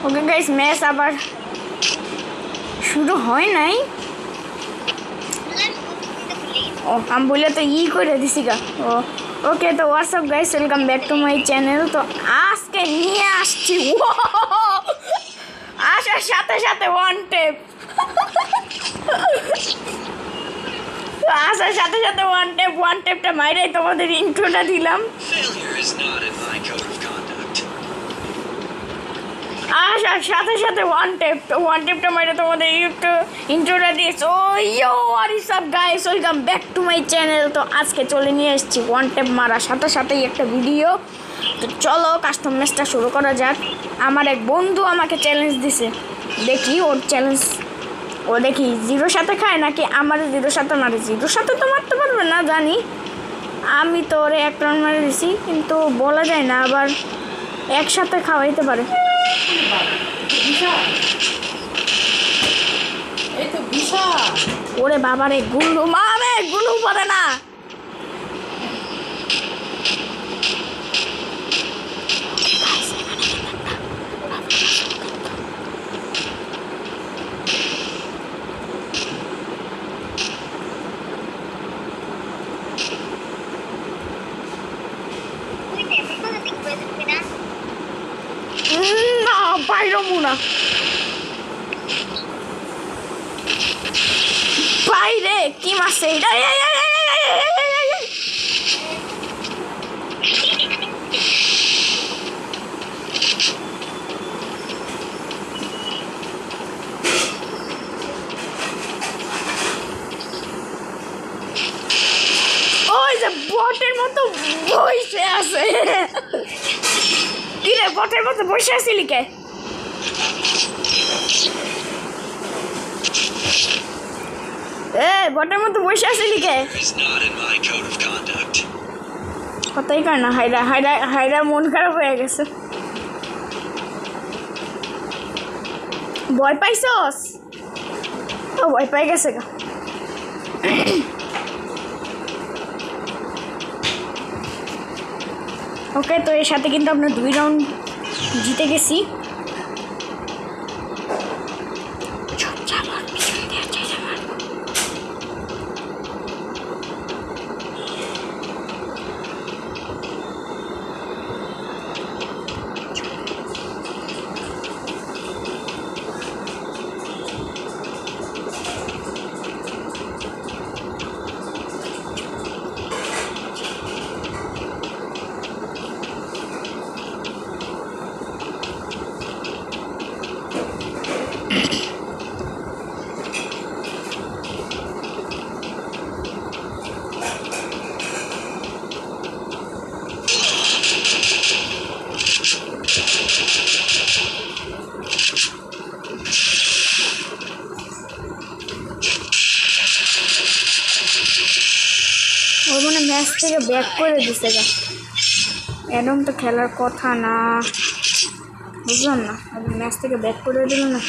Okay guys match আবার শুরু হয় নাই। ও আমি বলে তো করে দিছি গা। ও ওকে তো WhatsApp guys, welcome back to my channel. তো আজকে নিয়ে আসছি আসার সাথে সাথে ওয়ান টেপ, আসার সাথে সাথে ওয়ান টেপটা মাইরাই তোমাদের ইন্ট্রোটা দিলাম। আসার সাথে সাথে ওয়ান টেপটা মাইরে তোমাদের একটু ইন্ট্রোটা দিয়েছে। Oh yo what's up guys, welcome back to my channel. তো আজকে চলে নিয়ে এসেছি ওয়ান টেপ মারার সাথে সাথেই একটা ভিডিও। তো চলো কাস্টম ম্যাচটা শুরু করা যাক। আমার এক বন্ধু আমাকে চ্যালেঞ্জ দিছে, দেখি ওর চ্যালেঞ্জ, ও দেখি জিরোর সাথে খায় নাকি আমার জিরোর সাথে মারে। জিরোর সাথে তো মারতে পারবে না জানি, আমি তো ওরে এক রাউন্ড মারে দিছি, কিন্তু বলা যায় না আবার একসাথে খাওয়াইতে পারে। ওরে বাবারে গুলু মারে, গুলু পারে না। না বাইরে মুনা বাইরে কি মারছে এটা। ওই যে বটের মতো বসে আছে, কি রে বটের মতো বসে আছিলি কে? বটের মতো বসে আছিলি কে? কথাই কয় না। হায়রা মন খারাপ হয়ে গেছে। ভয় পাইছস? ও ভয় পাই গেছে গা। ওকে তো এর সাথে কিন্তু আমরা 2 রাউন্ড জিতে গেছি। ওর মনে ম্যাচ থেকে ব্যাক করে দিছে গা। এরকম তো খেলার কথা না, বুঝলাম না। ম্যাচ থেকে ব্যাক করে দিল না।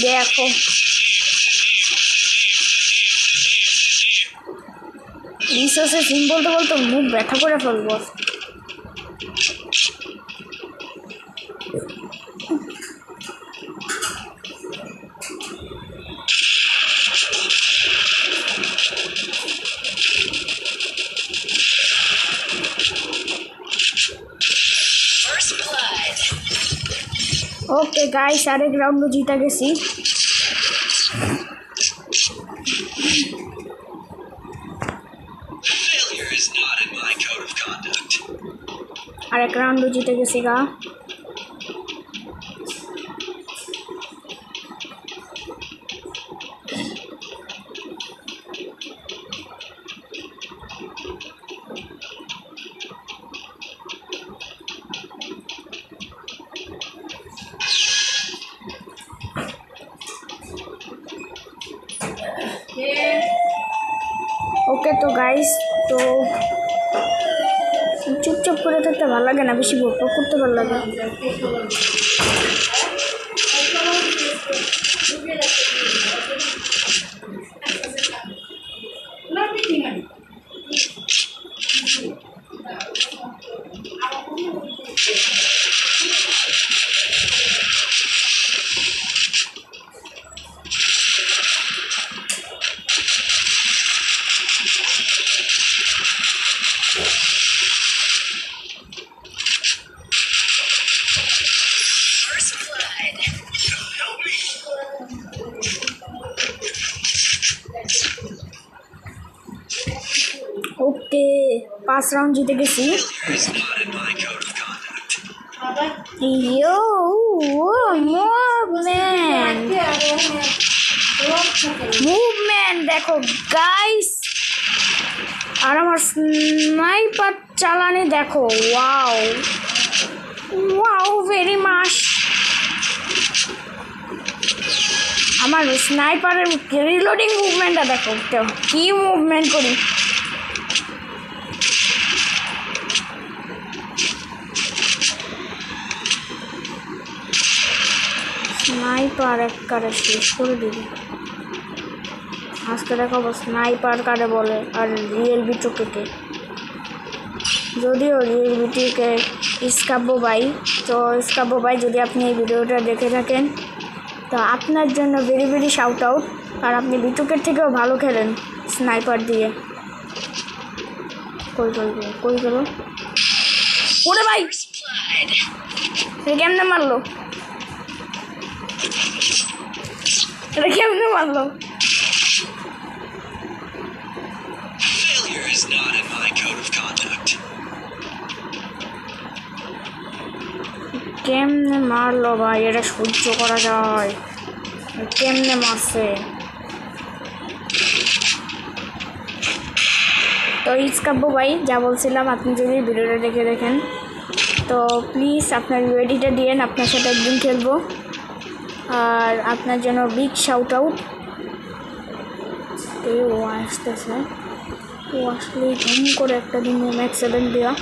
দেখো রিসোর্সের সিম বলতে বলতে মুখ ব্যথা করে ফেলবো। ওকে গাইস, আরেক রাউন্ড জিতে গেছি। আরেক রাউন্ড জিতে গেছি গা। ওকে তো গাইস, তো চুপচাপ করে থাকতে ভালো লাগে না, বেশি বক করতে ভালো লাগে। ওকে 5 রাউন্ড জিতে গেছি। মুভমেন্ট দেখো গাইস, আর আমার স্নাইপার চালানি দেখো, ওয়াও ওয়াও ভেরি মাস। আমার স্নাইপারের রিলোডিং মুভমেন্টটা দেখো, কি মুভমেন্ট করি। স্নাইপার এক কারে শেষ করে দিবি আজকে। দেখাবো স্নাইপার কারে বলে আর রিয়েল বিটুকে। যদিও রিয়েল বিটুকে ইস্কাব্বো ভাই, তো ইস্কাব্বো ভাই যদি আপনি এই ভিডিওটা দেখে থাকেন তো আপনার জন্য ভেরি ভেরি শাউট আউট। আর আপনি বিটুকের থেকেও ভালো খেলেন স্নাইপার দিয়ে। কই করো ওরে ভাই, কেমনে মারলো, এটা কেমনে মারলো? কেমনে মারলো ভাই, এটা সহ্য করা যায়? কেমনে মারছে? তো ইস্কাব্বো ভাই যা বলছিলাম, আপনি যদি ভিডিওটা দেখে দেখেন তো প্লিজ আপনার ইউআইডিটা দিয়েন, আপনার সাথে একদিন খেলবো। আর আপনার জন্য বিগ শাউট আউট। ও আসতেছে, ও আসলে ঘুম করে একটা দিন ম্যাক্স 7 দেওয়া।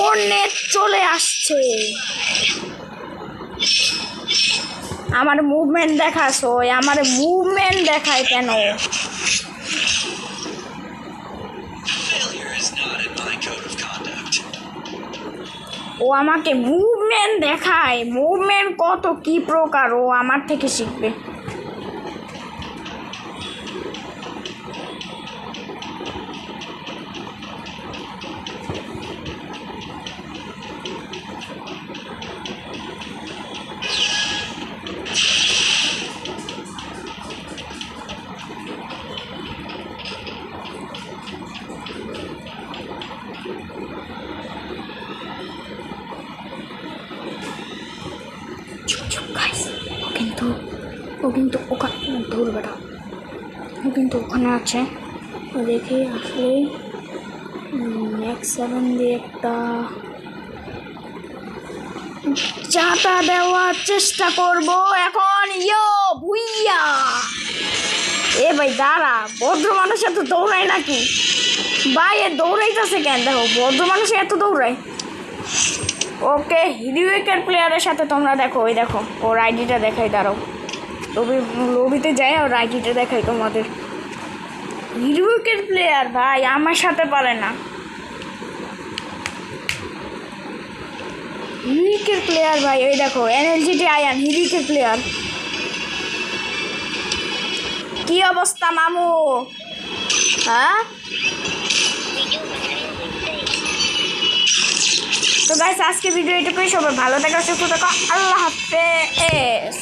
ও নেট চলে আসছে, আমার মুভমেন্ট দেখাস, ওই আমার মুভমেন্ট দেখায় কেন? ও আমাকে মুভমেন্ট দেখায়, মুভমেন্ট কত কি প্রকার, ও আমার থেকে শিখবে। ও কিন্তু ওখানে দূর বেটা, ও কিন্তু ওখানে আছে। দেখি আসলে ম্যাক্স 7 দিয়ে একটা চাটা দেওয়ার চেষ্টা করব এখন। ইয়ো ভুইয়া, এ ভাই দাঁড়া, ভদ্র মানুষ এত দৌড়ায় নাকি ভাই? এ দৌড়াইতেছে কেন? দেখো ভদ্র মানুষ এত দৌড়ায়। ওকে হিরোইকের প্লেয়ারের সাথে তোমরা দেখো, ওই দেখো ওর আইডিটা দেখাই, দাঁড়াও লবিতে যায় ওর আইডিটা দেখাই তোমাদের। হিরোইকের প্লেয়ার ভাই আমার সাথে পারে না, হিরোইকের প্লেয়ার ভাই। ওই দেখো এনএলজিটি আয়ান হিরোইকের প্লেয়ার। কি অবস্থা মামু? হ্যাঁ তো গাইস আজকে ভিডিও এটুকুই। সবাই ভালো থাকো, সুস্থ থাকো, আল্লাহ হাফেজ।